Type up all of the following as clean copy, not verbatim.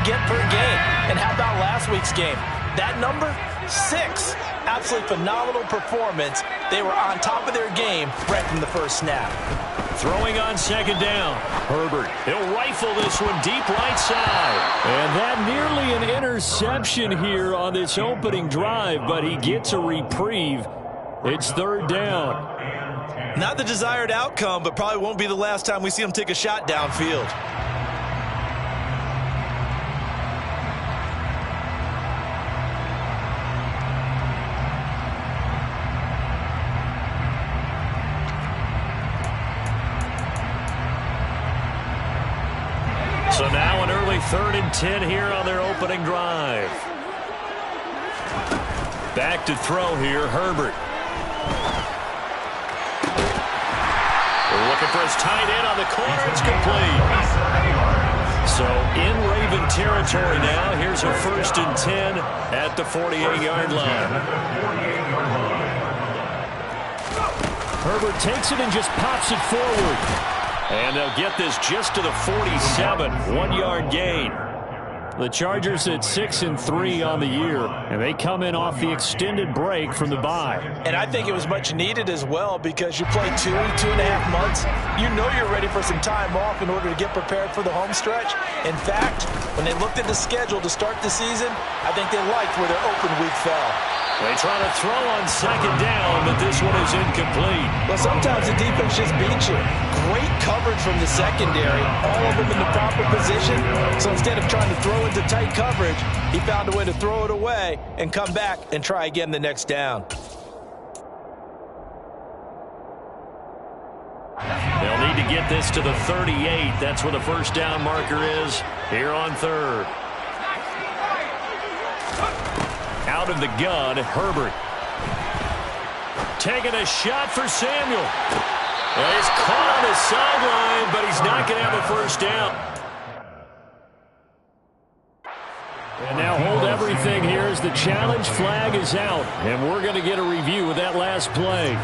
get per game. And how about last week's game? That number, 6. Absolutely phenomenal performance. They were on top of their game right from the first snap. Throwing on second down. Herbert. He'll rifle this one deep right side. And that nearly an interception here on this opening drive, but he gets a reprieve. It's third down. Not the desired outcome, but probably won't be the last time we see him take a shot downfield. So now an early 3rd and 10 here on their opening drive. Back to throw here, Herbert. Looking for his tight end on the corner. It's complete. So in Raven territory now. Here's a 1st and 10 at the 48-yard line. Herbert takes it and just pops it forward. And they'll get this just to the 47, 1-yard gain. The Chargers at 6-3 on the year, and they come in off the extended break from the bye. And I think it was much needed as well because you play 2.5 months. You know you're ready for some time off in order to get prepared for the home stretch. In fact, when they looked at the schedule to start the season, I think they liked where their open week fell. They try to throw on second down, but this one is incomplete. Well, sometimes the defense just beats you. Great coverage from the secondary, all of them in the proper position. So instead of trying to throw into tight coverage, he found a way to throw it away and come back and try again the next down. They'll need to get this to the 38. That's where the first down marker is here on 3rd. Out of the gun, Herbert. Taking a shot for Samuel. And he's caught on the sideline, but he's not going to have a first down. And now hold everything here as the challenge flag is out. And we're going to get a review of that last play.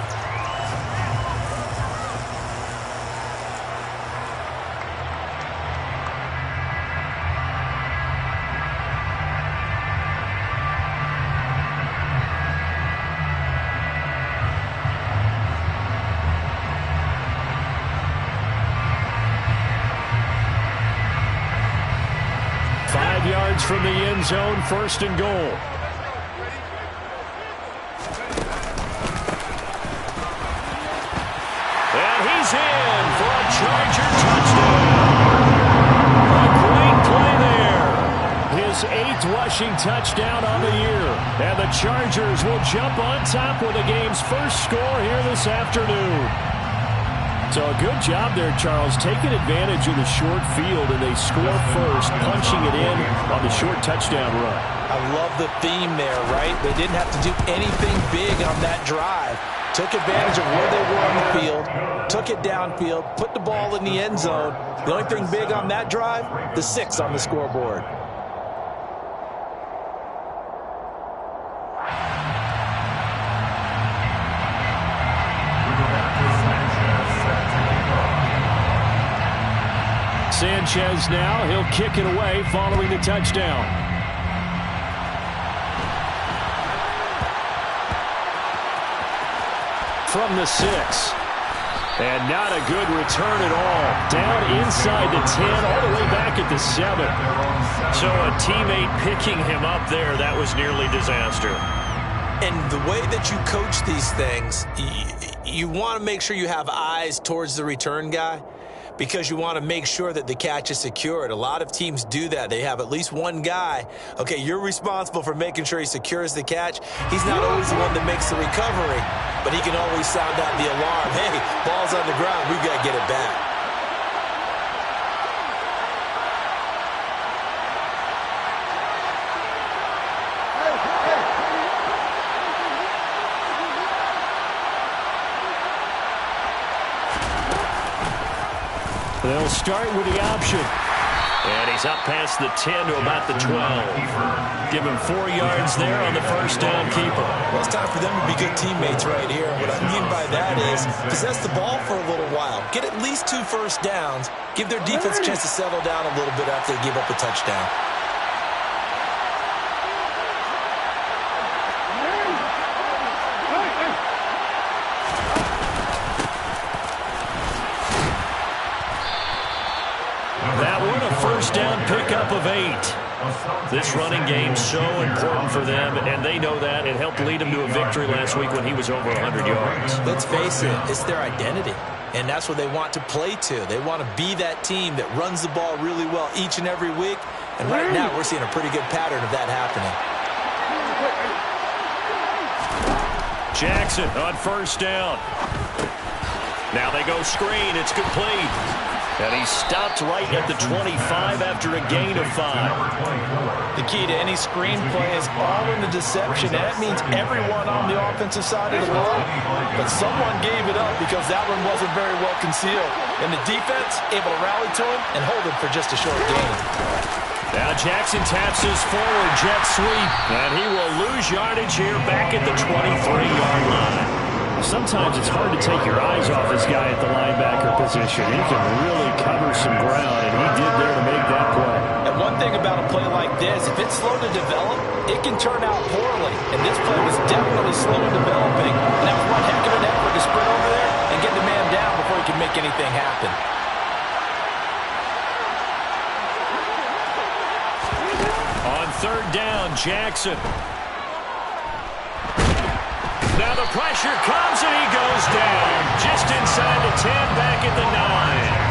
From the end zone, 1st and goal. And he's in for a Charger touchdown. A great play there. His 8th rushing touchdown on the year. And the Chargers will jump on top with the game's first score here this afternoon. So a good job there, Charles, taking advantage of the short field, and they score first, punching it in on the short touchdown run. I love the theme there, right? They didn't have to do anything big on that drive. Took advantage of where they were on the field, took it downfield, put the ball in the end zone. The only thing big on that drive, the 6 on the scoreboard. Sanchez now, he'll kick it away following the touchdown. From the 6. And not a good return at all. Down inside the 10, all the way back at the 7. So a teammate picking him up there, that was nearly disaster. And the way that you coach these things, you want to make sure you have eyes towards the return guy, because you want to make sure that the catch is secured. A lot of teams do that. They have at least one guy. Okay, you're responsible for making sure he secures the catch. He's not always the one that makes the recovery, but he can always sound out the alarm. Hey, ball's on the ground. We've got to get it back. They'll start with the option. And he's up past the 10 to about the 12. Give him 4 yards there on the first down keeper. Well, it's time for them to be good teammates right here. What I mean by that is possess the ball for a little while. Get at least 2 first downs. Give their defense a chance to settle down a little bit after they give up a touchdown. pickup of 8. This running game so important for them, and they know that. It helped lead them to a victory last week when he was over 100 yards. Let's face it, it's their identity, and that's what they want to play to. They want to be that team that runs the ball really well each and every week, and right now we're seeing a pretty good pattern of that happening. Jackson on first down. Now they go screen. It's complete. And he stopped right at the 25 after a gain of 5. The key to any screen play is all in the deception. And that means everyone on the offensive side of the ball. But someone gave it up because that one wasn't very well concealed. And the defense able to rally to him and hold him for just a short gain. Now Jackson taps his forward jet sweep. And he will lose yardage here back at the 23-yard line. Sometimes it's hard to take your eyes off this guy at the linebacker position. He can really cover some ground, and he did there to make that play. And one thing about a play like this, if it's slow to develop, it can turn out poorly. And this play was definitely slow in developing. And that was one heck of an effort to sprint over there and get the man down before he can make anything happen. On third down, Jackson. Now the pressure comes and he goes down. Just inside the 10, back at the 9.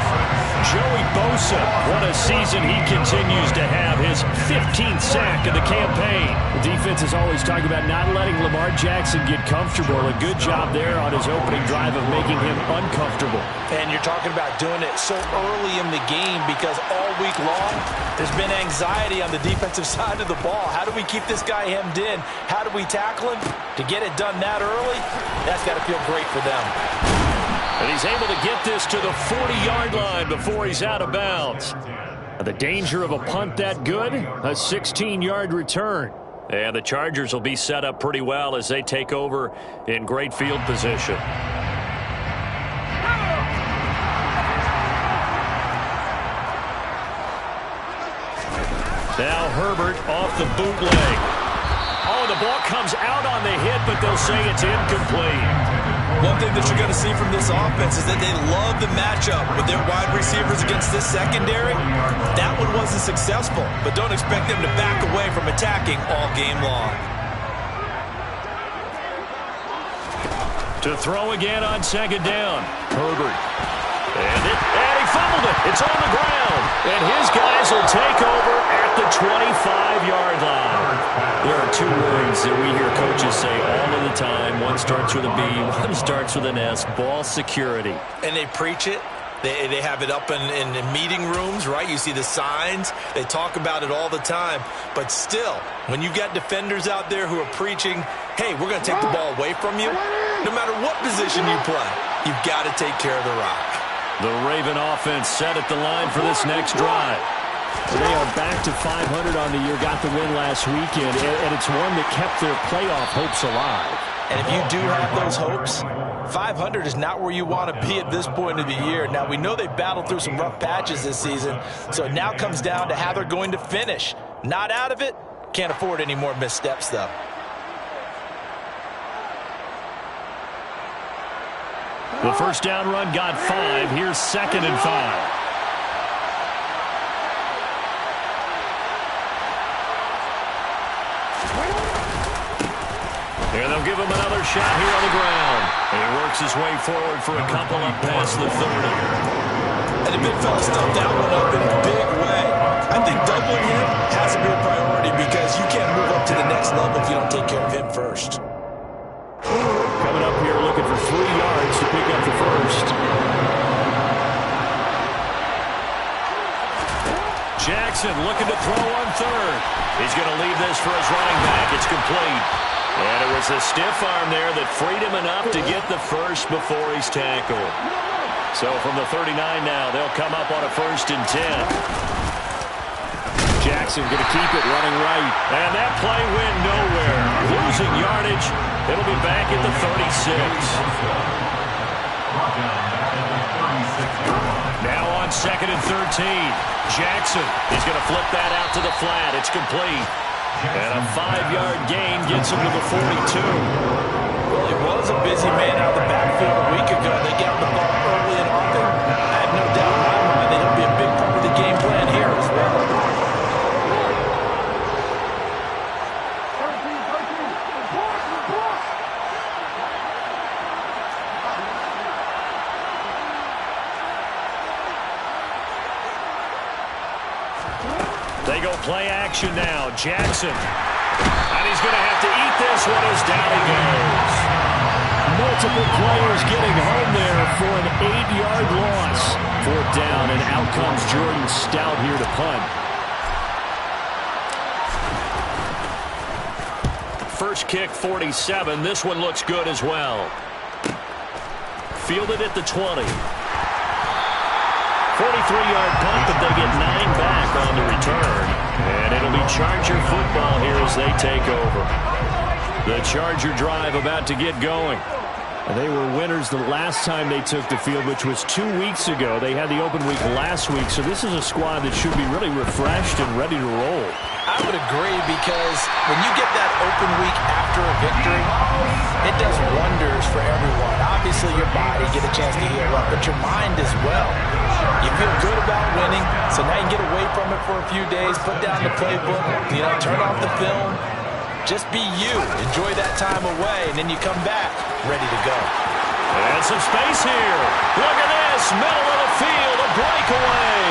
Joey Bosa, what a season he continues to have. His 15th sack of the campaign. The defense is always talking about not letting Lamar Jackson get comfortable. A good job there on his opening drive of making him uncomfortable. And you're talking about doing it so early in the game because all week long there's been anxiety on the defensive side of the ball. How do we keep this guy hemmed in? How do we tackle him? To get it done that early, that's got to feel great for them. And he's able to get this to the 40-yard line before he's out of bounds. The danger of a punt that good, a 16-yard return. And the Chargers will be set up pretty well as they take over in great field position. Now Herbert off the bootleg. Oh, the ball comes out on the hit, but they'll say it's incomplete. One thing that you're going to see from this offense is that they love the matchup with their wide receivers against this secondary. That one wasn't successful, but don't expect them to back away from attacking all game long. To throw again on second down. Herbert. And he fumbled it. It's on the ground. And his guys will take over at the 25-yard line. There are two words that we hear coaches say all of the time. One starts with a B, one starts with an S. Ball security. And they preach it. They have it up in meeting rooms, right? You see the signs. They talk about it all the time. But still, when you've got defenders out there who are preaching, hey, we're going to take the ball away from you, no matter what position you play, you've got to take care of the rock. The Raven offense set at the line for this next drive. They are back to 500 on the year, got the win last weekend, and it's one that kept their playoff hopes alive. And if you do have those hopes, 500 is not where you want to be at this point of the year. Now, we know they battled through some rough patches this season, so it now comes down to how they're going to finish. Not out of it, can't afford any more missteps, though. The first down run got 5. Here's 2nd and 5. And they'll give him another shot here on the ground. And he works his way forward for a couple up past the 30. And the big fella stuffed that one up in a big way. I think doubling him has to be a priority because you can't move up to the next level if you don't take care of him first. Coming up here looking for 3 yards to pick up the first. Jackson looking to throw on third. He's going to leave this for his running back. It's complete. And it was a stiff arm there that freed him enough to get the first before he's tackled. So from the 39 now, they'll come up on a 1st and 10. Jackson going to keep it running right. And that play went nowhere. Losing yardage. It'll be back at the 36. Now on 2nd and 13. Jackson is going to flip that out to the flat. It's complete. And a 5-yard gain gets him to the 42. Well, he was a busy man out of the backfield a week ago. They got the ball early and often. I have no doubt in my mind that he'll be a big part of the game plan here as well. They go play action now. Jackson. And he's going to have to eat this one as down he goes. Multiple players getting home there for an 8-yard loss. 4th down, and out comes Jordan Stout here to punt. First kick, 47. This one looks good as well. Fielded at the 20. 43-yard punt, but they get 9 back on the return. And it'll be Charger football here as they take over. The Charger drive about to get going. They were winners the last time they took the field, which was 2 weeks ago. They had the open week last week, so this is a squad that should be really refreshed and ready to roll. I would agree, because when you get that open week after a victory, it does wonders for everyone. Obviously, your body get a chance to heal up, but your mind as well. You feel good about winning, so now you can get away from it for a few days, put down the playbook, turn off the film. Just be you. Enjoy that time away, and then you come back ready to go. And some space here. Look at this. Middle of the field, a breakaway.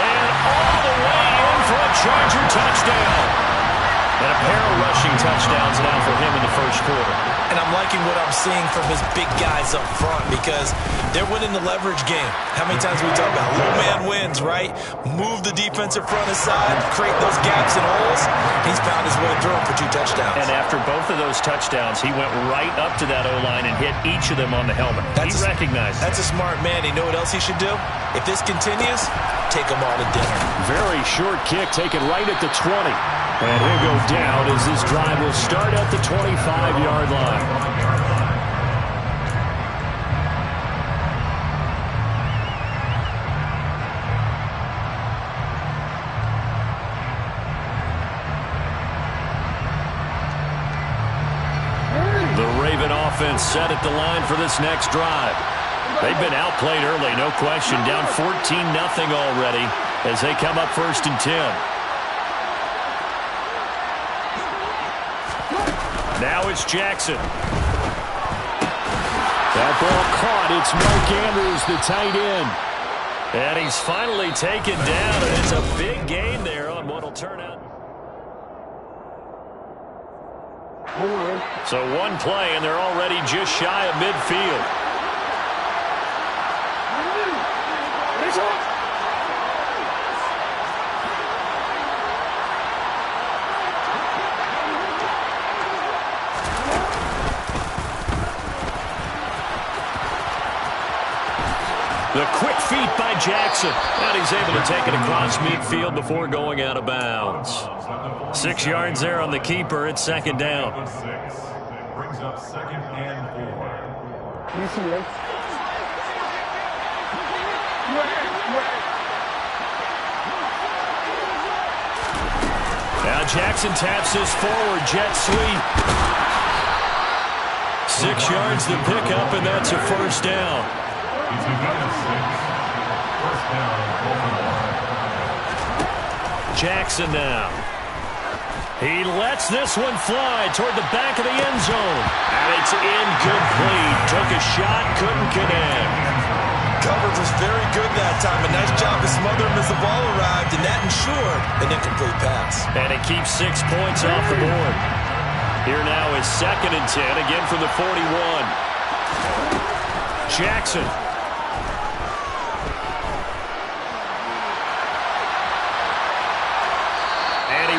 And all the way in for a Charger touchdown. And a pair of rushing touchdowns now for him in the first quarter. And I'm liking what I'm seeing from his big guys up front, because they're winning the leverage game. How many times we talk about low man wins, right? Move the defensive front aside, create those gaps and holes. He's found his way through them for 2 touchdowns. And after both of those touchdowns, he went right up to that O-line and hit each of them on the helmet. He recognized it. That's a smart man. You know what else he should do? If this continues, take them all to dinner. Very short kick taken right at the 20. And he'll go down as this drive will start at the 25-yard line. The Raven offense set at the line for this next drive. They've been outplayed early, no question. Down 14-0 already as they come up 1st and 10. Now it's Jackson. That ball caught. It's Mark Andrews, the tight end. And he's finally taken down, and it's a big gain there on what will turn out. So one play, and they're already just shy of midfield. The quick feet by Jackson. And he's able to take it across midfield before going out of bounds. 6 yards there on the keeper. It's 2nd down. Brings up 2nd and 4. Now Jackson taps this forward. Jet sweep. 6 yards to pick up, and that's a 1st down. Jackson now. He lets this one fly toward the back of the end zone. And it's incomplete. Took a shot, couldn't connect. Coverage was very good that time. A nice job to smother him as the ball arrived, and that ensured an incomplete pass. And it keeps 6 points off the board. Here now is 2nd and 10, again from the 41. Jackson.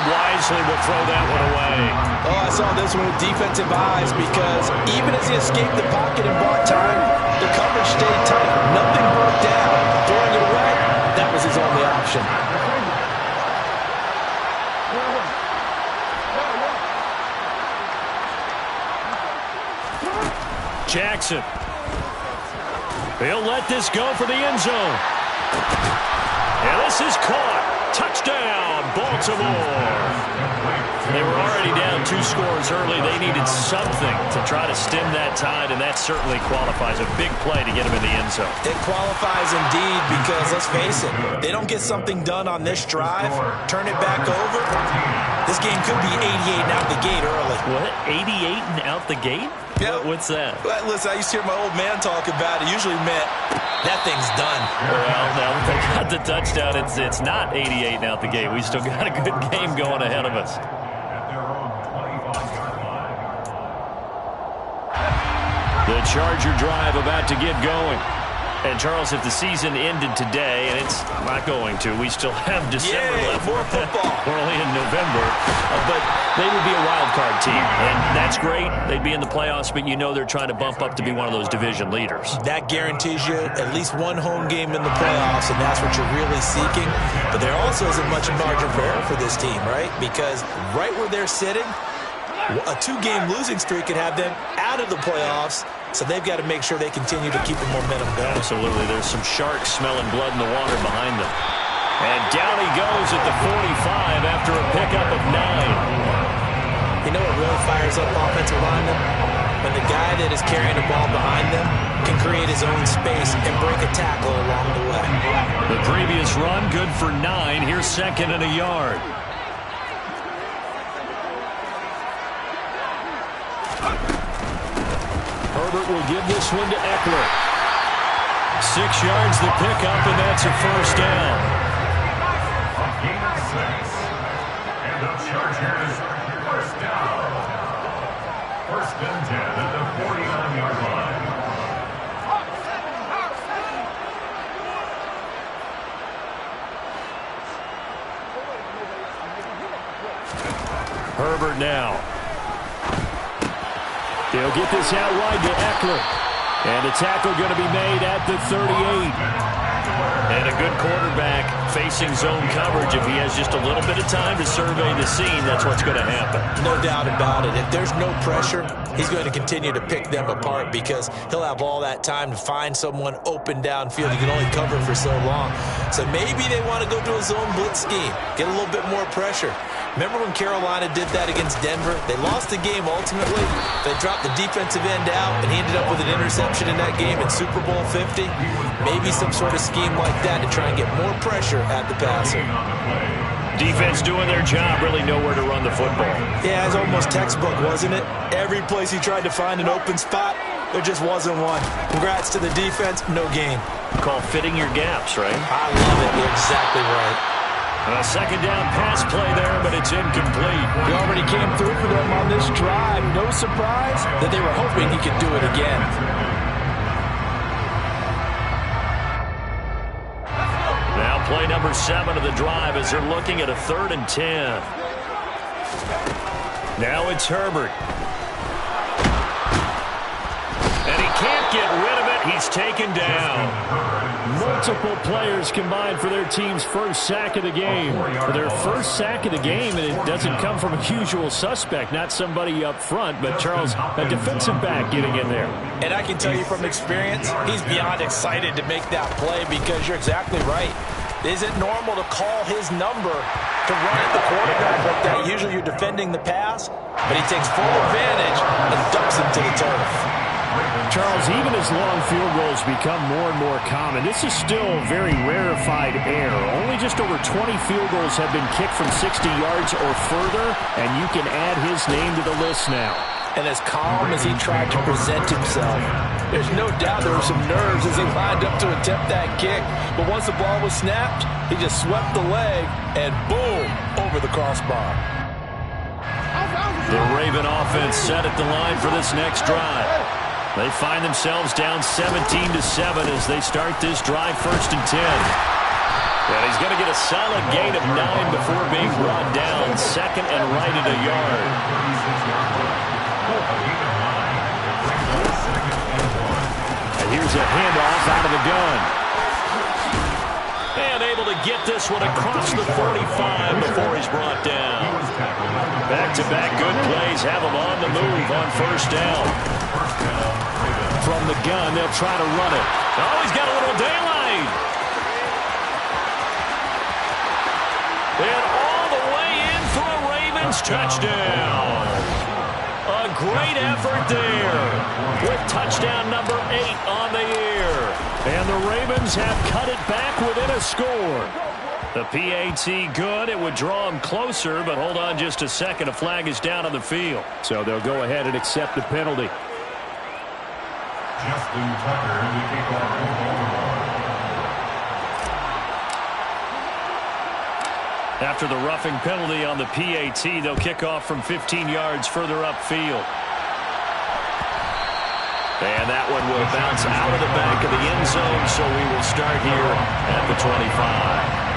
Wisely will throw that one away. Oh, I saw this one with defensive eyes, because even as he escaped the pocket and bought time, the coverage stayed tight. Nothing broke down. Throwing it away, that was his only option. Jackson. He'll let this go for the end zone. And this is caught. Touchdown, Baltimore. They were already down 2 scores early. They needed something to try to stem that tide, and that certainly qualifies. A big play to get them in the end zone. It qualifies indeed, because let's face it, they don't get something done on this drive, turn it back over, This game could be 88 and out the gate early. What? 88 and out the gate? Yeah. What's that? Listen, I used to hear my old man talk about it. Usually meant that thing's done. Well, now that they got the touchdown, it's not 88 and out the gate. We still got a good game going ahead of us. The Charger drive about to get going. And, Charles, if the season ended today, and it's not going to, we still have December left. More football. We're only in November. But they would be a wild card team. And that's great. They'd be in the playoffs, but you know they're trying to bump up to be one of those division leaders. That guarantees you at least one home game in the playoffs, and that's what you're really seeking. But there also isn't much margin for error for this team, right? Because right where they're sitting, a 2-game losing streak could have them out of the playoffs. So they've got to make sure they continue to keep the momentum going. Absolutely. There's some sharks smelling blood in the water behind them. And down he goes at the 45 after a pickup of 9. You know what really fires up offensive linemen? When the guy that is carrying the ball behind them can create his own space and break a tackle along the way. The previous run, good for 9. Here's second and a yard. Herbert will give this one to Eckler. 6 yards the pickup, and that's a first down. Gain of 6. And the Chargers first down. First and 10 at the 49-yard line. Herbert now. They'll get this out wide to Eckler. And a tackle going to be made at the 38. And a good quarterback facing zone coverage. If he has just a little bit of time to survey the scene, that's what's going to happen. No doubt about it. If there's no pressure, he's going to continue to pick them apart because he'll have all that time to find someone open downfield. You can only cover for so long. So maybe they want to go to a zone blitz scheme, get a little bit more pressure. Remember when Carolina did that against Denver? They lost the game ultimately. They dropped the defensive end out, and he ended up with an interception in that game in Super Bowl 50. Maybe some sort of scheme like that to try and get more pressure at the passer. Defense doing their job, really know where to run the football. Yeah, it's almost textbook, wasn't it? Every place he tried to find an open spot, there just wasn't one. Congrats to the defense, no gain. Called fitting your gaps, right? I love it. You're exactly right. A second down pass play there, but it's incomplete. He already came through for them on this drive. No surprise that they were hoping he could do it again. Now play number 7 of the drive as they're looking at a 3rd and 10. Now it's Herbert. And he can't get rid of it. He's taken down. Multiple players combined for their team's first sack of the game. For their first sack of the game, and it doesn't come from a usual suspect, not somebody up front, but Charles, a defensive back getting in there. And I can tell you from experience, he's beyond excited to make that play because you're exactly right. Is it normal to call his number to run at the quarterback like that? Usually you're defending the pass, but he takes full advantage and dumps him to the turf. Charles, even as long field goals become more and more common, this is still very rarefied air. Only just over 20 field goals have been kicked from 60 yards or further, and you can add his name to the list now. And as calm as he tried to present himself, there's no doubt there were some nerves as he lined up to attempt that kick. But once the ball was snapped, he just swept the leg and boom, over the crossbar. The Raven offense set at the line for this next drive. They find themselves down 17-7 as they start this drive, 1st and 10. And he's going to get a solid gain of 9 before being brought down, 2nd and right at a yard. And here's a handoff out of the gun. And able to get this one across the 45 before he's brought down. Back-to-back good plays have him on the move on 1st down. From the gun, they'll try to run it. Oh, he's got a little daylight. And all the way in for a Ravens touchdown. A great effort there with touchdown number 8 on the year. And the Ravens have cut it back within a score. The PAT good. It would draw him closer, but hold on just a second. A flag is down on the field. So they'll go ahead and accept the penalty. Justin Tucker, the kickoff for Baltimore. After the roughing penalty on the PAT, they'll kick off from 15 yards further upfield. And that one will bounce out of the back of the end zone, so we will start here at the 25.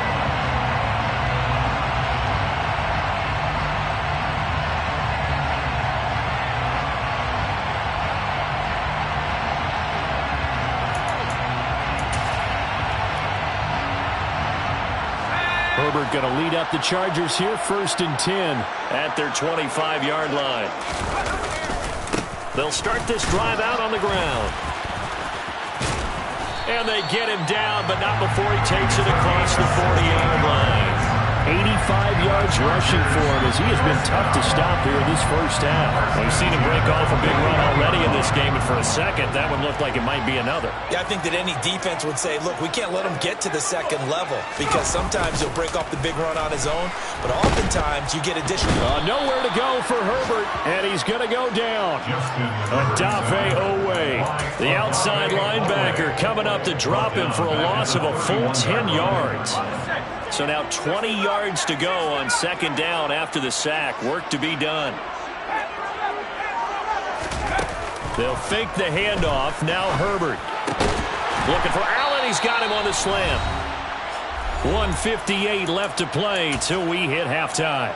Herbert going to lead up the Chargers here, 1st and 10 at their 25-yard line. They'll start this drive out on the ground. And they get him down, but not before he takes it across the 40-yard line. 85 yards rushing for him as he has been tough to stop here in this first half. We've seen him break off a big run already in this game, and for a second, that one looked like it might be another. Yeah, I think that any defense would say, look, we can't let him get to the second level because sometimes he'll break off the big run on his own, but oftentimes you get additional. Nowhere to go for Herbert, and he's going to go down. Odafe Owe, the outside linebacker, coming up to drop him for a loss of a full 10 yards. So now 20 yards to go on 2nd down after the sack. Work to be done. They'll fake the handoff. Now Herbert. Looking for Allen. He's got him on the slam. 1:58 left to play till we hit halftime.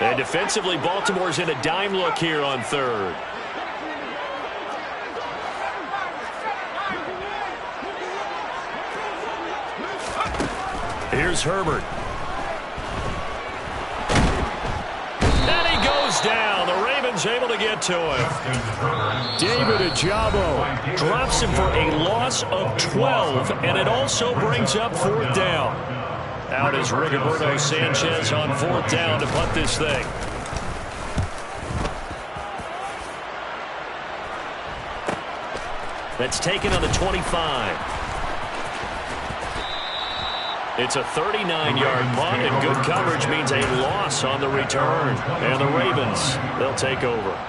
And defensively, Baltimore's in a dime look here on 3rd. Here's Herbert. And he goes down. The Ravens able to get to him. David Ojabo drops him for a loss of 12, and it also brings up 4th down. Out is Rigoberto Sanchez on 4th down to punt this thing. That's taken on the 25. It's a 39-yard punt, and good coverage means a loss on the return. And the Ravens, they'll take over.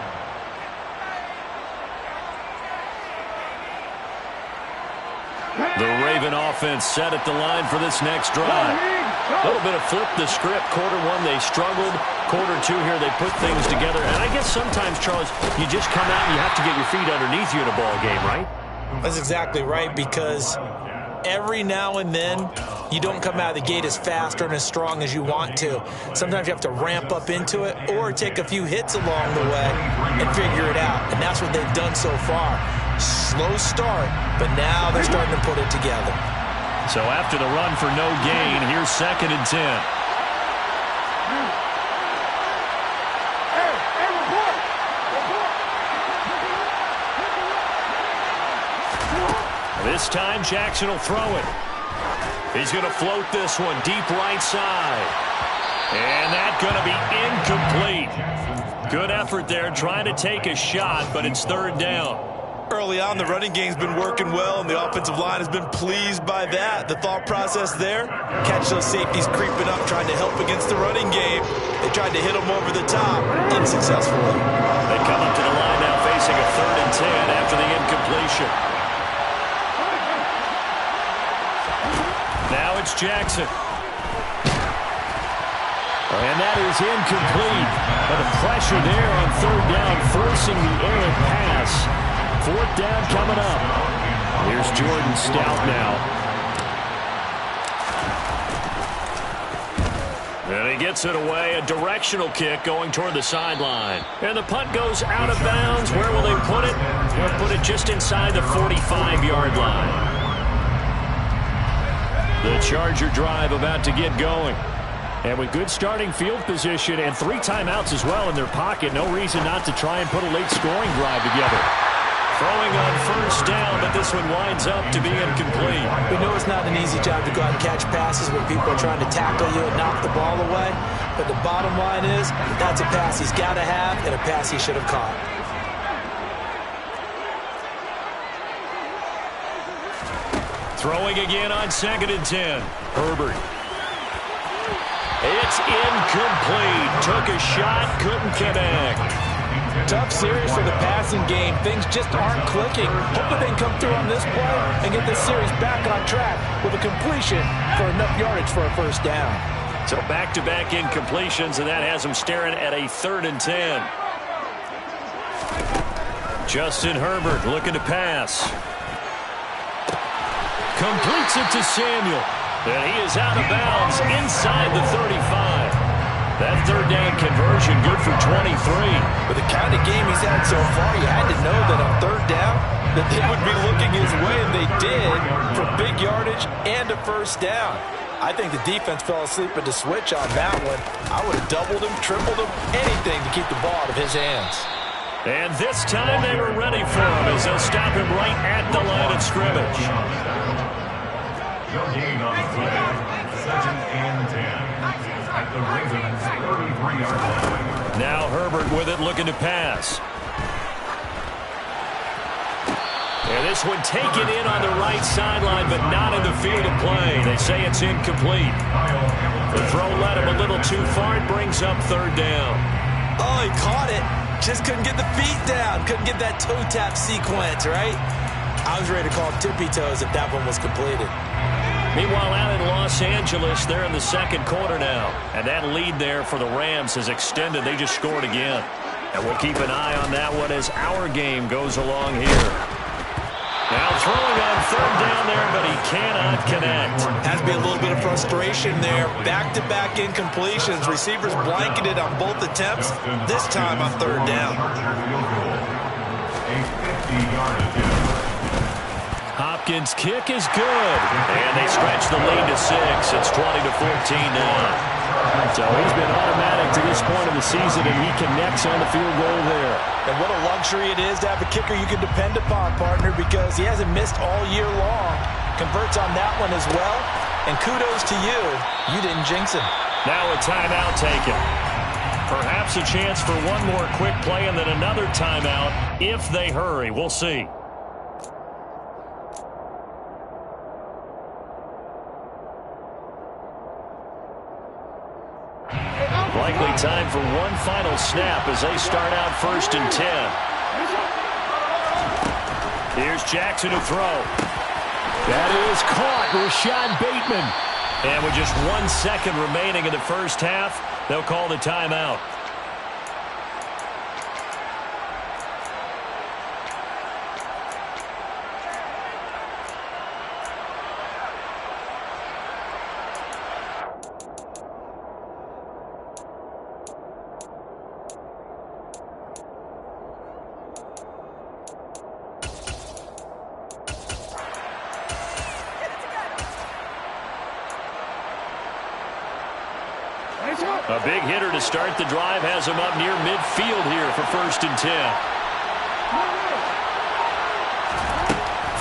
The Raven offense set at the line for this next drive. A little bit of flip the script. Quarter 1, they struggled. Quarter 2 here, they put things together. And I guess sometimes, Charles, you just come out and you have to get your feet underneath you in a ball game, right? That's exactly right, because every now and then you don't come out of the gate as fast or as strong as you want to. Sometimes you have to ramp up into it or take a few hits along the way and figure it out. And that's what they've done so far. Slow start, but now they're starting to put it together. So after the run for no gain, here's 2nd and 10. This time Jackson will throw it. He's going to float this one deep right side. And that's going to be incomplete. Good effort there trying to take a shot, but it's 3rd down. Early on, the running game's been working well, and the offensive line has been pleased by that. The thought process there, catch those safeties creeping up, trying to help against the running game. They tried to hit them over the top, unsuccessfully. They come up to the line now facing a 3rd and 10 after the incompletion. Now it's Jackson. And that is incomplete. But the pressure there on 3rd down, forcing the errant pass. 4th down coming up. Here's Jordan Stout now. And he gets it away. A directional kick going toward the sideline. And the punt goes out of bounds. Where will they put it? They'll put it just inside the 45-yard line. The Charger drive about to get going. And with good starting field position and 3 timeouts as well in their pocket, no reason not to try and put a late scoring drive together. Throwing on first down, but this one winds up to be incomplete. We know it's not an easy job to go out and catch passes when people are trying to tackle you and knock the ball away. But the bottom line is that's a pass he's got to have and a pass he should have caught. Throwing again on 2nd and 10. Herbert. It's incomplete. Took a shot, couldn't connect. Tough series for the passing game. Things just aren't clicking. Hopefully they can come through on this play and get this series back on track with a completion for enough yardage for a first down. So back-to-back incompletions, and that has him staring at a 3rd and 10. Justin Herbert looking to pass. Completes it to Samuel. And he is out of bounds inside the 35. That 3rd down conversion good for 23. With the kind of game he's had so far, you had to know that on 3rd down that they would be looking his way, and they did, for big yardage and a first down. I think the defense fell asleep at the switch on that one. I would have doubled him, tripled him, anything to keep the ball out of his hands. And this time they were ready for him as they'll stop him right at the line of scrimmage. Your gain on the play, 2nd and 10 at the Ravens' 33-yard line. Now Herbert with it, looking to pass. And this one taken in on the right sideline, but not in the field of play. They say it's incomplete. The throw led him a little too far. It brings up 3rd down. Oh, he caught it. Just couldn't get the feet down. Couldn't get that toe tap sequence, right? I was ready to call tippy toes if that one was completed. Meanwhile, out in Los Angeles, they're in the 2nd quarter now. And that lead there for the Rams has extended. They just scored again. And we'll keep an eye on that one as our game goes along here. Now throwing on 3rd down there, but he cannot connect. Has to be a little bit of frustration there. Back-to-back incompletions. Receivers blanketed on both attempts. This time on 3rd down. A 50-yard attempt. Hopkins' kick is good. And they stretch the lead to 6. It's 20-14 now. So he's been automatic to this point of the season, and he connects on the field goal there. And what a luxury it is to have a kicker you can depend upon, partner, because he hasn't missed all year long. Converts on that one as well. And kudos to you. You didn't jinx him. Now a timeout taken. Perhaps a chance for one more quick play and then another timeout if they hurry. We'll see. Likely time for one final snap as they start out 1st and 10. Here's Jackson to throw. That is caught. Rashad Bateman. And with just 1 second remaining in the first half, they'll call the timeout. A big hitter to start the drive has him up near midfield here for 1st and 10.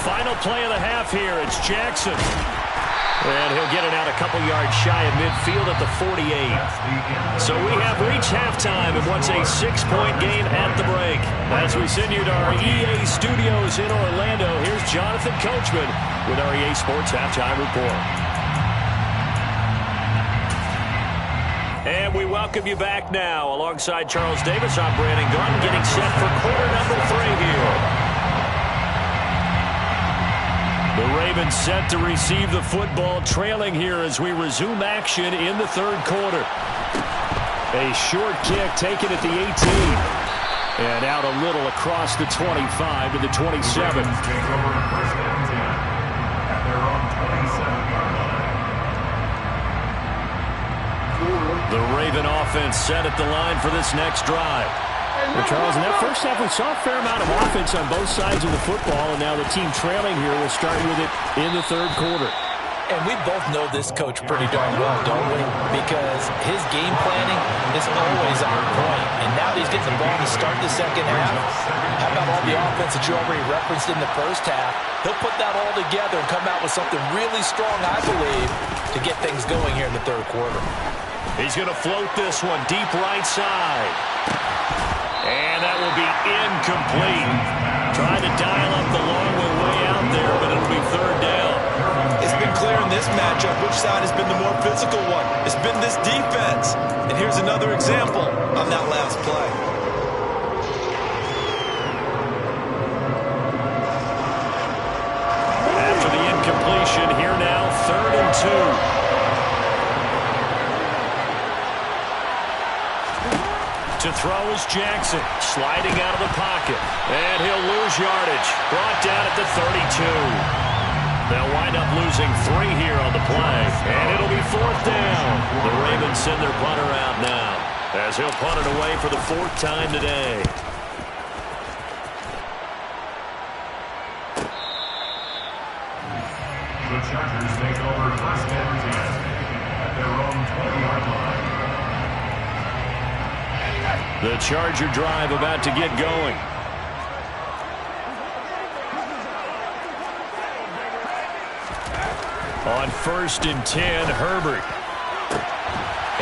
Final play of the half here. It's Jackson. And he'll get it out a couple yards shy of midfield at the 48. So we have reached halftime in what's a 6-point game at the break. As we send you to our EA studios in Orlando, here's Jonathan Coachman with our EA Sports Halftime Report. And we welcome you back now. Alongside Charles Davis, I'm Brandon Gunn, getting set for quarter number 3 here. The Ravens set to receive the football, trailing here as we resume action in the 3rd quarter. A short kick taken at the 18. And out a little across the 25 to the 27. The Raven offense set at the line for this next drive. Well, Charles, in that first half, we saw a fair amount of offense on both sides of the football, and now the team trailing here will start with it in the 3rd quarter. And we both know this coach pretty darn well, don't we? Because his game planning is always on point. And now that he's getting the ball to start the second half, how about all the offense that you already referenced in the first half? He'll put that all together and come out with something really strong, I believe, to get things going here in the third quarter. He's going to float this one deep right side. And that will be incomplete. Trying to dial up the long way out there, but it'll be third down. It's been clear in this matchup which side has been the more physical one. It's been this defense. And here's another example on that last play. After the incompletion, here now, 3rd and 2. To throw is Jackson, sliding out of the pocket. And he'll lose yardage. Brought down at the 32. They'll wind up losing 3 here on the play. And it'll be 4th down. The Ravens send their punter out now, as he'll punt it away for the 4th time today. The Chargers take over 1st and 10 at their own 20-yard line. The Charger drive about to get going. On 1st and 10, Herbert.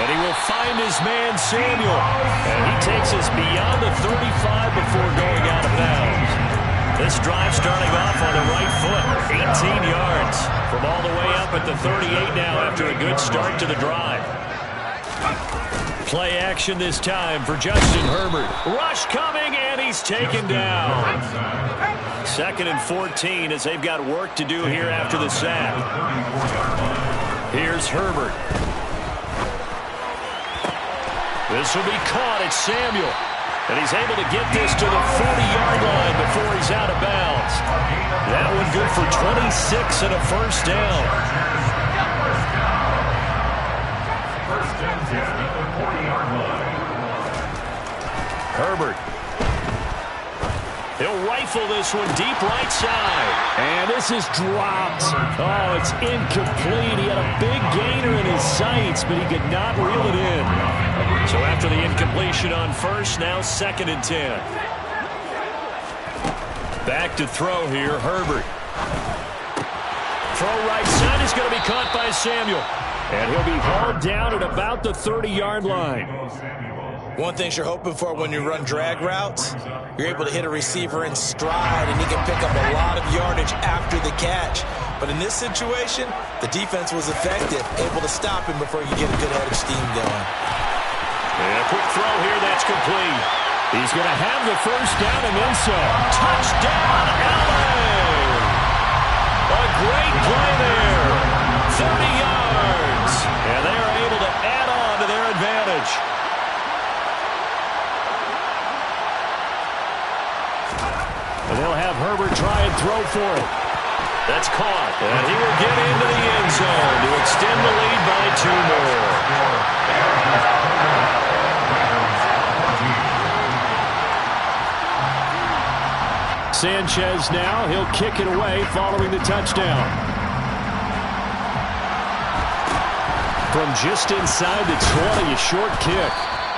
And he will find his man, Samuel. And he takes us beyond the 35 before going out of bounds. This drive starting off on the right foot. 18 yards from all the way up at the 38 now after a good start to the drive. Play action this time for Justin Herbert. Rush coming, and he's taken down. 2nd and 14 as they've got work to do here after the sack. Here's Herbert. This will be caught at Samuel. And he's able to get this to the 40-yard line before he's out of bounds. That one good for 26 and a 1st down. 1st and 10 at the 40-yard line. Herbert. He'll rifle this one deep right side. And this is dropped. Oh, it's incomplete. He had a big gainer in his sights, but he could not reel it in. So after the incompletion on 1st, now 2nd and 10. Back to throw here, Herbert. Throw right side is going to be caught by Samuel. And he'll be hauled down at about the 30-yard line. One thing you're hoping for when you run drag routes, you're able to hit a receiver in stride, and he can pick up a lot of yardage after the catch. But in this situation, the defense was effective, able to stop him before you get a good head of steam going. And a quick throw here, that's complete. He's going to have the 1st down and then some. Touchdown, LA! A great play there. 30 yards. And they are able to add on to their advantage. And they'll have Herbert try and throw for it. That's caught. And he will get into the end zone to extend the lead by 2 more. Sanchez now, he'll kick it away following the touchdown. From just inside the 20, a short kick.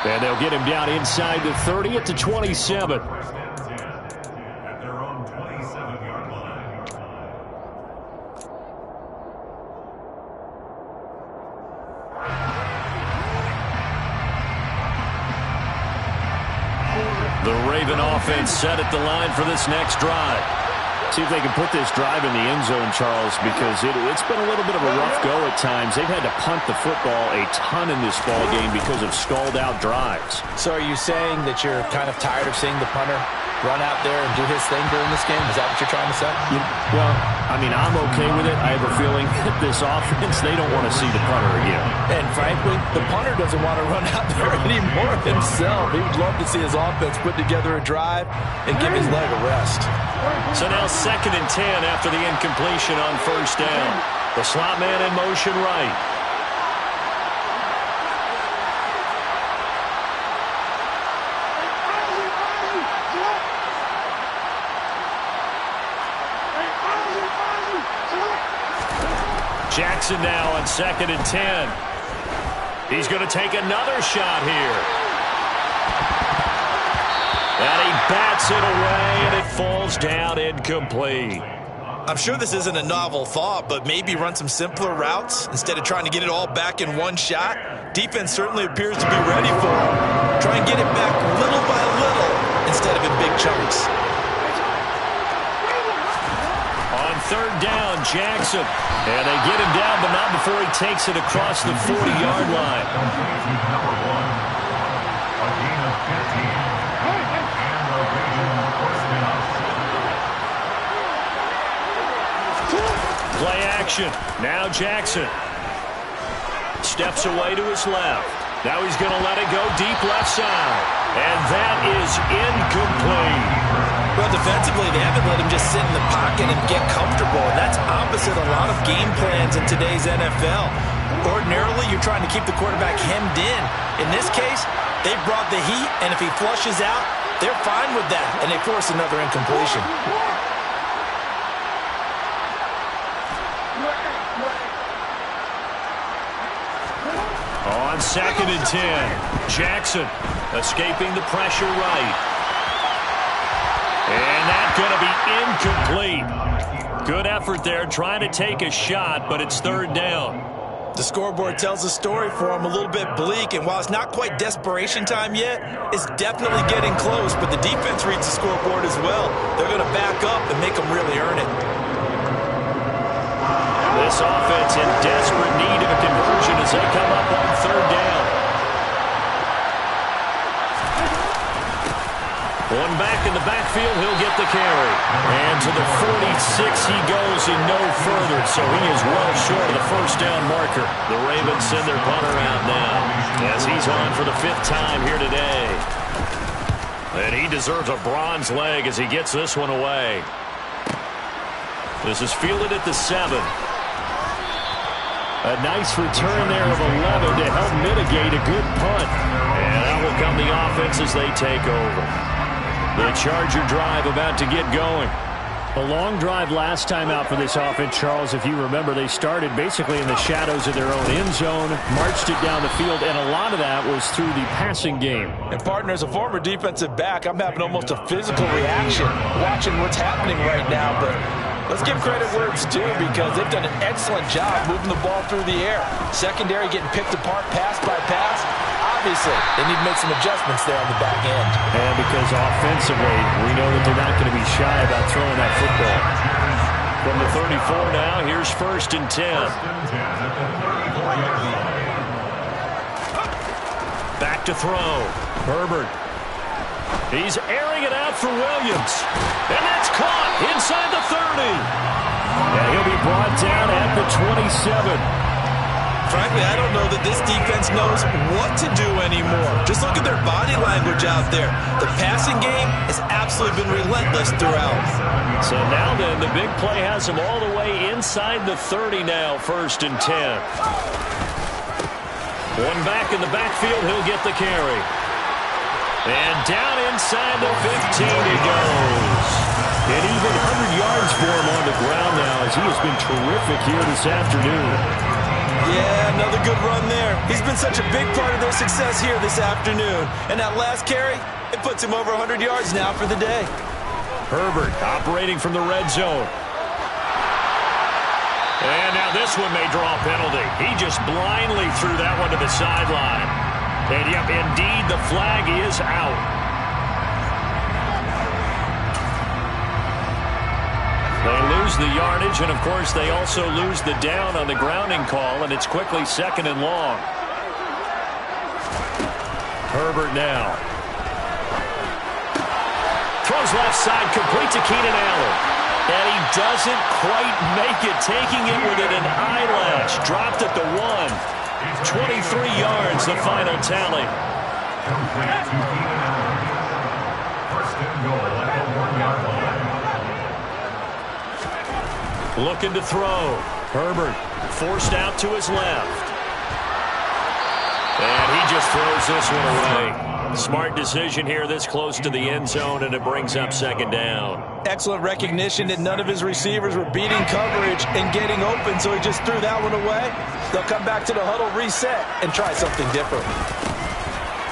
And they'll get him down inside the 30 at the 27. At their own 27-yard line. The Raven offense set at the line for this next drive. See if they can put this drive in the end zone, Charles, because it's been a little bit of a rough go at times. They've had to punt the football a ton in this ball game because of stalled-out drives. So are you saying that you're kind of tired of seeing the punter run out there and do his thing during this game? Is that what you're trying to say? Well, I mean, I'm okay with it. I have a feeling that this offense, they don't want to see the punter again. And frankly, the punter doesn't want to run out there anymore himself. He would love to see his offense put together a drive and give his leg a rest. So now 2nd and 10 after the incompletion on 1st down. The slot man in motion right. Jackson now on 2nd and 10. He's going to take another shot here. And he bats it away, and it falls down incomplete. I'm sure this isn't a novel thought, but maybe run some simpler routes instead of trying to get it all back in one shot. Defense certainly appears to be ready for him. Try and get it back little by little instead of in big chunks. On third down, Jackson. And they get him down, but not before he takes it across the 40-yard line. Number 1, a gain of 15. And the Raven first down. Play action. Now Jackson. Steps away to his left. Now he's going to let it go deep left side. And that is incomplete. Well, defensively, they haven't let him just sit in the pocket and get comfortable. And that's opposite a lot of game plans in today's NFL. Ordinarily, you're trying to keep the quarterback hemmed in. In this case, they brought the heat, and if he flushes out, they're fine with that, and they force another incompletion. On 2nd and 10, Jackson escaping the pressure right. And that's going to be incomplete. Good effort there trying to take a shot, but it's third down. The scoreboard tells a story for him, a little bit bleak, and while it's not quite desperation time yet, it's definitely getting close, but the defense reads the scoreboard as well. They're going to back up and make them really earn it. This offense in desperate need of a conversion as they come up on third down. One back in the backfield, he'll get the carry. And to the 46 he goes and no further, so he is well short of the first down marker. The Ravens send their punter out now as he's on for the 5th time here today. And he deserves a bronze leg as he gets this one away. This is fielded at the 7. A nice return there of 11 to help mitigate a good punt. And that will come the offense as they take over. The Charger drive about to get going. A long drive last time out for this offense, Charles. If you remember, they started basically in the shadows of their own end zone, marched it down the field, and a lot of that was through the passing game. And, partner, as a former defensive back, I'm having almost a physical reaction watching what's happening right now. But let's give credit where it's due because they've done an excellent job moving the ball through the air. Secondary getting picked apart pass by pass. Obviously, they need to make some adjustments there on the back end. And because offensively, we know that they're not going to be shy about throwing that football. From the 34 now, here's 1st and 10. Back to throw. Herbert. He's airing it out for Williams. And that's caught inside the 30. And he'll be brought down at the 27. Frankly, I don't know that this defense knows what to do anymore. Just look at their body language out there. The passing game has absolutely been relentless throughout. So now then, the big play has them all the way inside the 30 now, 1st and 10. One back in the backfield, he'll get the carry. And down inside the 15 he goes. And even 100 yards for him on the ground now as he has been terrific here this afternoon. Yeah, another good run there. He's been such a big part of their success here this afternoon. And that last carry, it puts him over 100 yards now for the day. Herbert operating from the red zone. And now this one may draw a penalty. He just blindly threw that one to the sideline. And yep, indeed, the flag is out. They lose the yardage, and of course they also lose the down on the grounding call, and it's quickly 2nd and long. Herbert now. Throws left side, complete to Keenan Allen. And he doesn't quite make it, taking it with an eyelash. Dropped at the 1. 23 yards, the final tally. First and goal at the 1-yard line. Looking to throw. Herbert forced out to his left. And he just throws this one away. Smart decision here this close to the end zone, and it brings up second down. Excellent recognition that none of his receivers were beating coverage and getting open, so he just threw that one away. They'll come back to the huddle, reset, and try something different.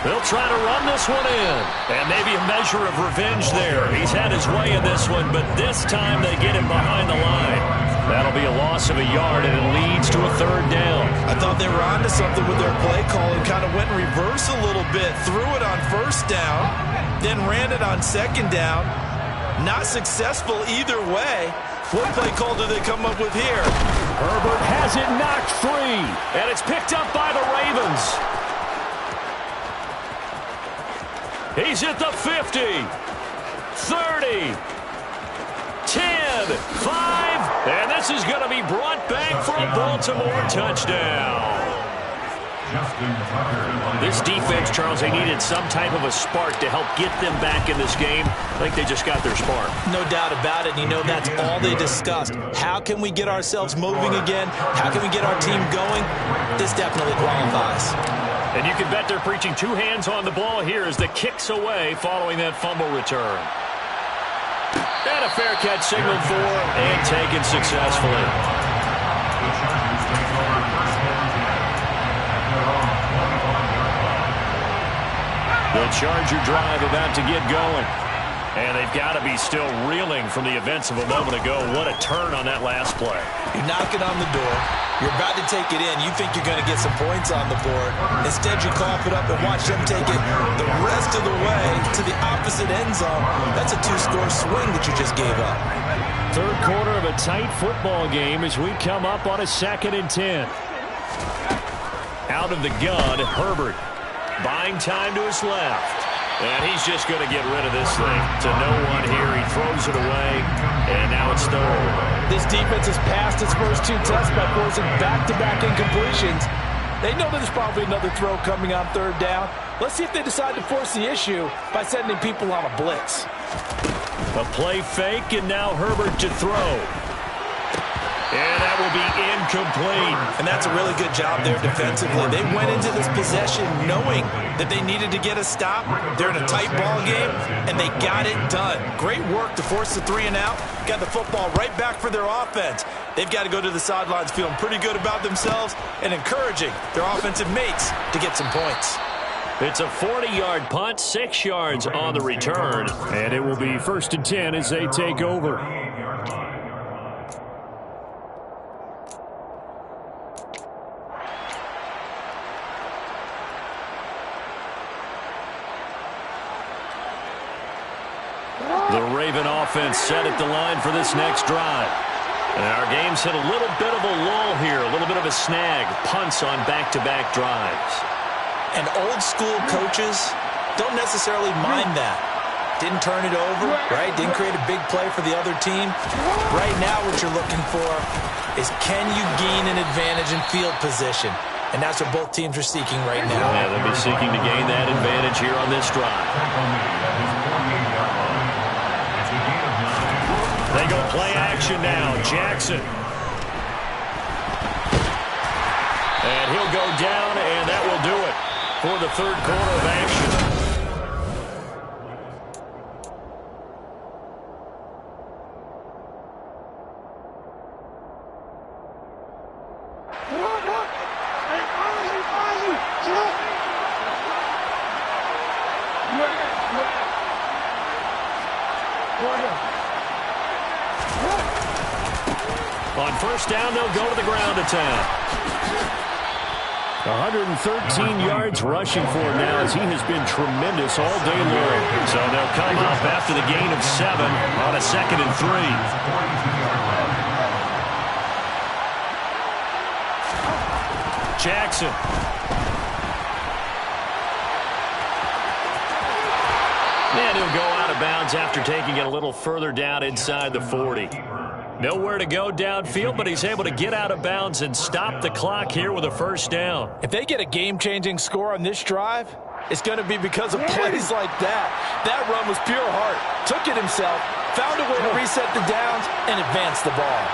They'll try to run this one in, and maybe a measure of revenge there. He's had his way in this one, but this time they get him behind the line. That'll be a loss of a yard, and it leads to a third down. I thought they were onto something with their play call and kind of went in reverse a little bit. Threw it on first down, then ran it on second down. Not successful either way. What play call do they come up with here? Herbert has it knocked free, and it's picked up by the Ravens. He's at the 50, 30, 10, 5, and this is going to be brought back for a Baltimore touchdown. This defense, Charles, they needed some type of a spark to help get them back in this game. I think they just got their spark. No doubt about it. You know, that's all they discussed. How can we get ourselves moving again? How can we get our team going? This definitely qualifies. And you can bet they're preaching two hands on the ball here as the kick's away following that fumble return. And a fair catch signaled for and taken successfully. The Charger drive about to get going. And they've got to be still reeling from the events of a moment ago. What a turn on that last play. You're knocking on the door. You're about to take it in. You think you're going to get some points on the board. Instead, you cough it up and watch them take it the rest of the way to the opposite end zone. That's a two-score swing that you just gave up. Third quarter of a tight football game as we come up on a 2nd and 10. Out of the gun, Herbert. Buying time to his left. And he's just going to get rid of this thing to no one here. He throws it away, and now it's third. This defense has passed its first two tests by forcing back-to-back incompletions. They know there's probably another throw coming on third down. Let's see if they decide to force the issue by sending people on a blitz. A play fake, and now Herbert to throw. And that will be incomplete. And that's a really good job there defensively. They went into this possession knowing that they needed to get a stop. They're in a tight ball game, and they got it done. Great work to force the 3 and out. Got the football right back for their offense. They've got to go to the sidelines feeling pretty good about themselves and encouraging their offensive mates to get some points. It's a 40-yard punt, 6 yards on the return. And it will be 1st and 10 as they take over. The Raven offense set at the line for this next drive. And our game's hit a little bit of a lull here, a little bit of a snag. Punts on back-to-back drives. And old-school coaches don't necessarily mind that. Didn't turn it over, right? Didn't create a big play for the other team. Right now what you're looking for is can you gain an advantage in field position? And that's what both teams are seeking right now. Yeah, they'll be seeking to gain that advantage here on this drive. They go play action now. Jackson. And he'll go down, and that will do it for the third quarter of action. On first down, they'll go to the ground attack. 113 yards rushing for him now as he has been tremendous all day long. So they'll come up after the gain of 7 on a 2nd and 3. Jackson. And he'll go out of bounds after taking it a little further down inside the 40. Nowhere to go downfield, but he's able to get out of bounds and stop the clock here with a first down. If they get a game-changing score on this drive, it's going to be because of plays like that. That run was pure heart. Took it himself, found a way to reset the downs, and advance the ball.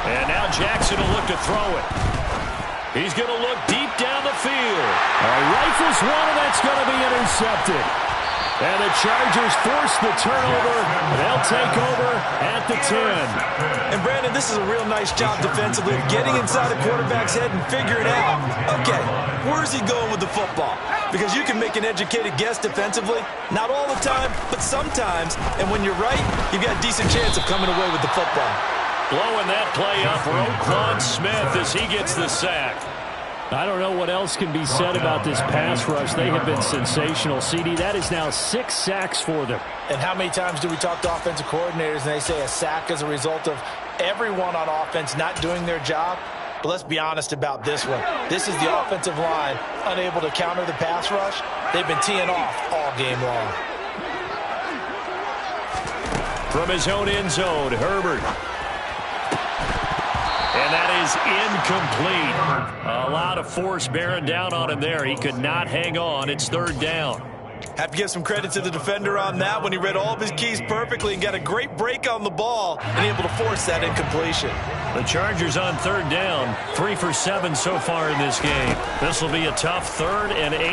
And now Jackson will look to throw it. He's going to look deep down the the field. Rifles one, and that's going to be intercepted. And the Chargers force the turnover. They'll take over at the 10. And, Brandon, this is a real nice job defensively of getting inside the quarterback's head and figuring out, okay, where's he going with the football? Because you can make an educated guess defensively. Not all the time, but sometimes. And when you're right, you've got a decent chance of coming away with the football. Blowing that play up, Roquan Smith as he gets the sack. I don't know what else can be said about this pass rush. They have been sensational. CD, that is now 6 sacks for them. And how many times do we talk to offensive coordinators and they say a sack is a result of everyone on offense not doing their job? But let's be honest about this one. This is the offensive line unable to counter the pass rush. They've been teeing off all game long. From his own end zone, Herbert. And that is incomplete. A lot of force bearing down on him there. He could not hang on. It's 3rd down. Have to give some credit to the defender on that when he read all of his keys perfectly and got a great break on the ball and able to force that incompletion. The Chargers on 3rd down. 3 for 7 so far in this game. This will be a tough 3rd and 18.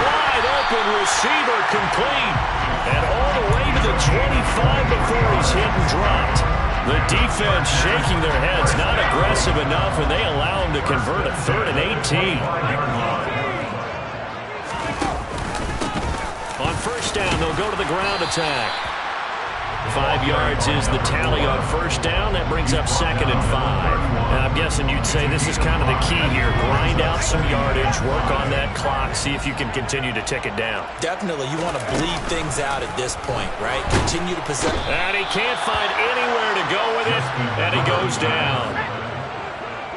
Wide open receiver complete. And all the way to the 25 before he's hit and dropped. The defense shaking their heads, not aggressive enough, and they allow him to convert a 3rd and 18. On 1st down, they'll go to the ground attack. 5 yards is the tally on 1st down. That brings up 2nd and 5. And I'm guessing you'd say this is kind of the key here. Grind out some yardage, work on that clock, see if you can continue to tick it down. Definitely, you want to bleed things out at this point, right? Continue to possess. And he can't find anywhere to go with it, and he goes down.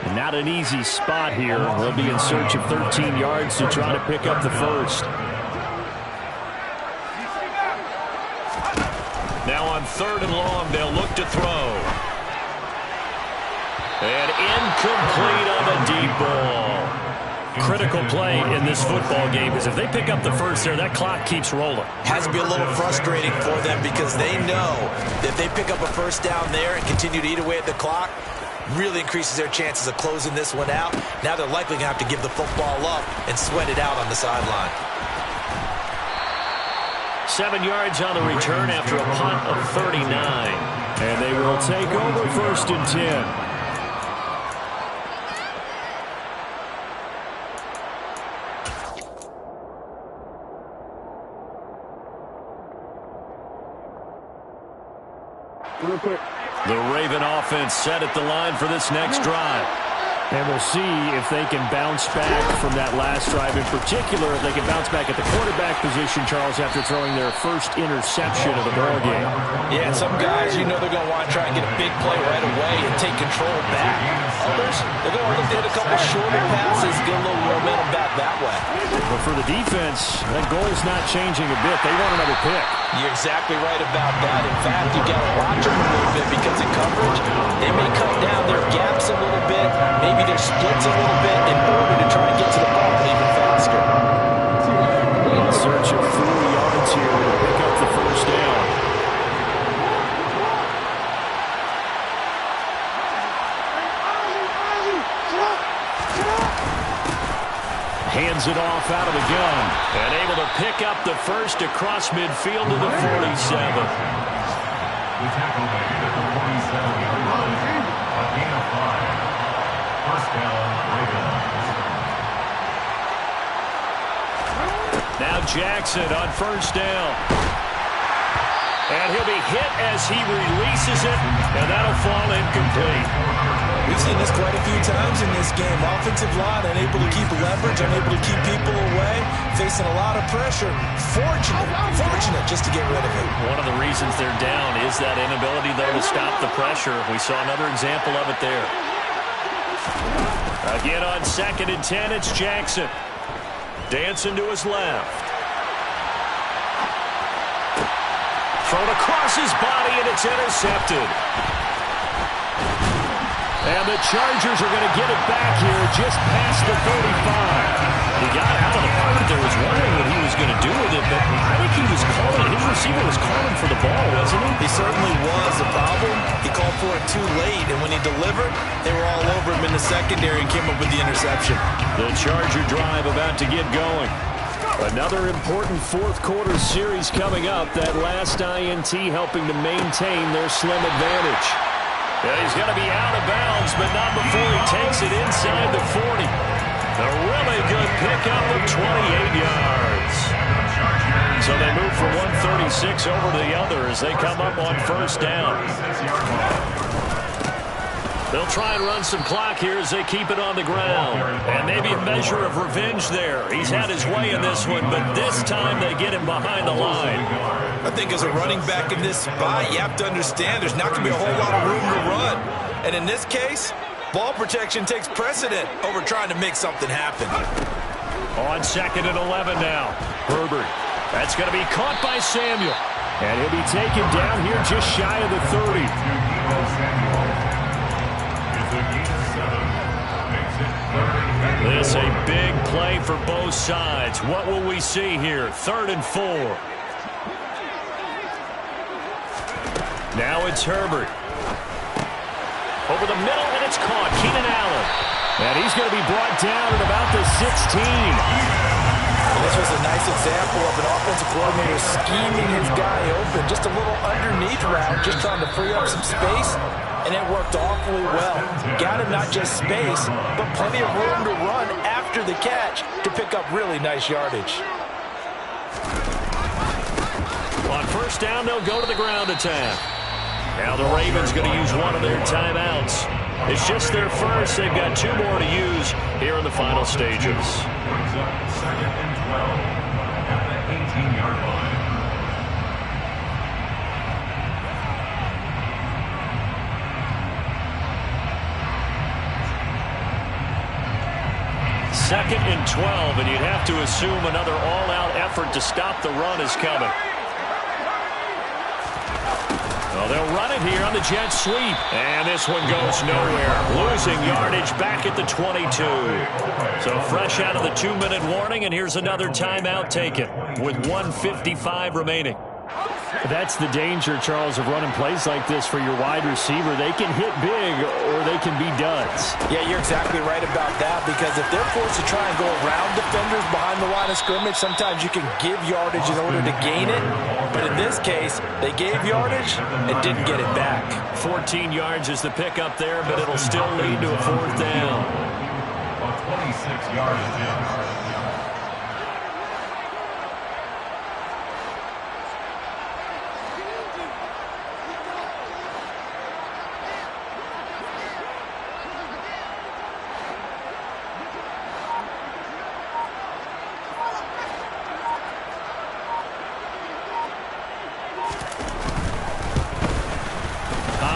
And not an easy spot here. They'll be in search of 13 yards to try to pick up the 1st. Now on 3rd and long, they'll look to throw. And incomplete on the deep ball. Critical play in this football game because if they pick up the 1st there, that clock keeps rolling. Has to be a little frustrating for them because they know that if they pick up a 1st down there and continue to eat away at the clock, really increases their chances of closing this one out. Now they're likely going to have to give the football up and sweat it out on the sideline. 7 yards on the return after a punt of 39. And they will take over 1st and 10. Real quick. The Raven offense set at the line for this next drive. And we'll see if they can bounce back from that last drive. In particular, if they can bounce back at the quarterback position, Charles, after throwing their 1st interception of the ball game. Yeah, and some guys, you know they're going to want to try and get a big play right away and take control back. Others, they're going to look to hit a couple shorter passes, get a little momentum back that way. But for the defense, that goal's not changing a bit. They want another pick. You're exactly right about that. In fact, you've got to watch them a little bit because in coverage, they may cut down their gaps a little bit, maybe their splits a little bit in order to try to get to the ball even faster. In search of 4 yards here to pick up the 1st down. Hands it off out of the gun. And able to pick up the 1st across midfield to the 47. We tackle the 47-yard line. A gain of 5. 1st down, Ravens. Now Jackson on 1st down. And he'll be hit as he releases it, and that'll fall incomplete. We've seen this quite a few times in this game. Offensive line unable to keep leverage, unable to keep people away, facing a lot of pressure. Fortunate just to get rid of it. One of the reasons they're down is that inability, though, to stop the pressure. We saw another example of it there. Again on 2nd and 10, it's Jackson. Dancing to his left. Thrown across his body, and it's intercepted. And the Chargers are going to get it back here just past the 35. He got out of the pocket there, was wondering what he was going to do with it, but I think he was calling his receiver was calling for the ball, wasn't he? He certainly was. The problem, he called for it too late, and when he delivered, they were all over him in the secondary and came up with the interception. The Charger drive about to get going. Another important fourth-quarter series coming up. That last INT helping to maintain their slim advantage. Yeah, he's going to be out of bounds, but not before he takes it inside the 40. A really good pickup of 28 yards. So they move from 136 over to the other as they come up on first down. They'll try and run some clock here as they keep it on the ground. And maybe a measure of revenge there. He's had his way in this one, but this time they get him behind the line. I think as a running back in this spot, you have to understand there's not going to be a whole lot of room to run. And in this case, ball protection takes precedent over trying to make something happen. On 2nd and 11 now. Herbert. That's going to be caught by Samuel. And he'll be taken down here just shy of the 30. This a big play for both sides. What will we see here? 3rd and 4. Now it's Herbert. Over the middle, and it's caught. Keenan Allen. And he's going to be brought down at about the 16. This was a nice example of an offensive coordinator scheming his guy open. Just a little underneath route, just trying to free up some space, and it worked awfully well. Got him not just space, but plenty of room to run after the catch to pick up really nice yardage. On first down, they'll go to the ground attack. Now the Ravens going to use one of their timeouts. It's just their first. They've got 2 more to use here in the final stages. 2nd and 12 at the 18-yard line. Second and 12, and you'd have to assume another all-out effort to stop the run is coming. Well, they'll run it here on the jet sweep. And this one goes nowhere. Losing yardage back at the 22. So fresh out of the 2-minute warning, and here's another timeout taken with 1:55 remaining. That's the danger, Charles, of running plays like this for your wide receiver. They can hit big or they can be duds. Yeah, you're exactly right about that, because if they're forced to try and go around defenders behind the line of scrimmage, sometimes you can give yardage in order to gain it. But in this case, they gave yardage and didn't get it back. 14 yards is the pickup there, but it'll still lead to a 4th down. A 26-yard attempt.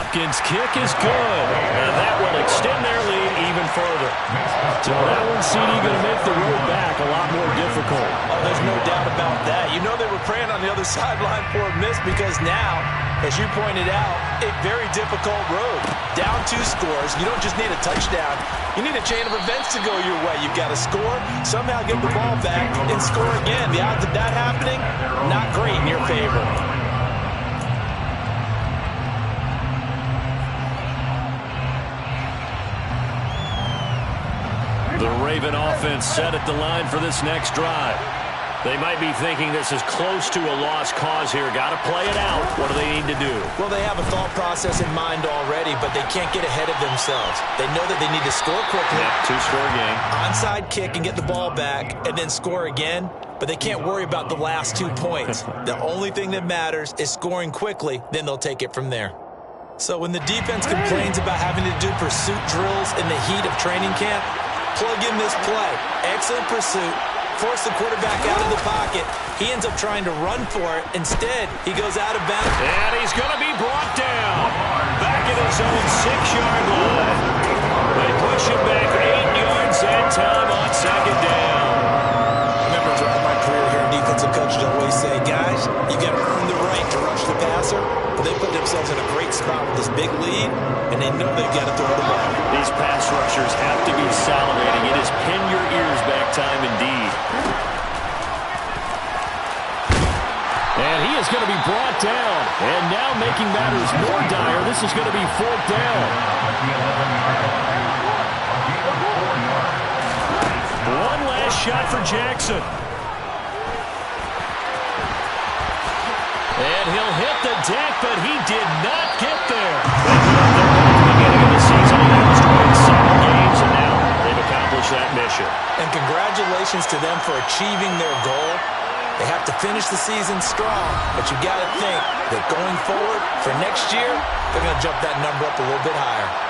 Hopkins' kick is good, and that will extend their lead even further. So that one, CD, going to make the road back a lot more difficult. Oh, there's no doubt about that. You know they were praying on the other sideline for a miss, because now, as you pointed out, a very difficult road. Down 2 scores. You don't just need a touchdown. You need a chain of events to go your way. You've got to score, somehow get the ball back, and score again. The odds of that happening, not great in your favor. The Raven offense set at the line for this next drive. They might be thinking this is close to a lost cause here. Got to play it out. What do they need to do? Well, they have a thought process in mind already, but they can't get ahead of themselves. They know that they need to score quickly. Yeah, 2-score game. Onside kick and get the ball back, and then score again. But they can't worry about the last 2 points. The only thing that matters is scoring quickly. Then they'll take it from there. So when the defense complains about having to do pursuit drills in the heat of training camp, plug in this play. Excellent pursuit. Force the quarterback out of the pocket. He ends up trying to run for it. Instead, he goes out of bounds. And he's going to be brought down. Back at his own 6-yard line. They push him back 8 yards and time on 2nd down. I remember throughout my career here, defensive coaches always say, guys, you got to earn the right to rush the passer. But they put themselves in a great spot with this big lead, and they know they've got to throw the ball. These pass rushers have to be salivating. It is pin your ears back time indeed. And he is going to be brought down. And now making matters more dire, this is going to be 4th down. One last shot for Jackson. And he'll hit the deck, but he did not get there. At the beginning of the season, he used to win 7 games, and now they've accomplished that mission. And congratulations to them for achieving their goal. They have to finish the season strong, but you got to think that going forward for next year, they're going to jump that number up a little bit higher.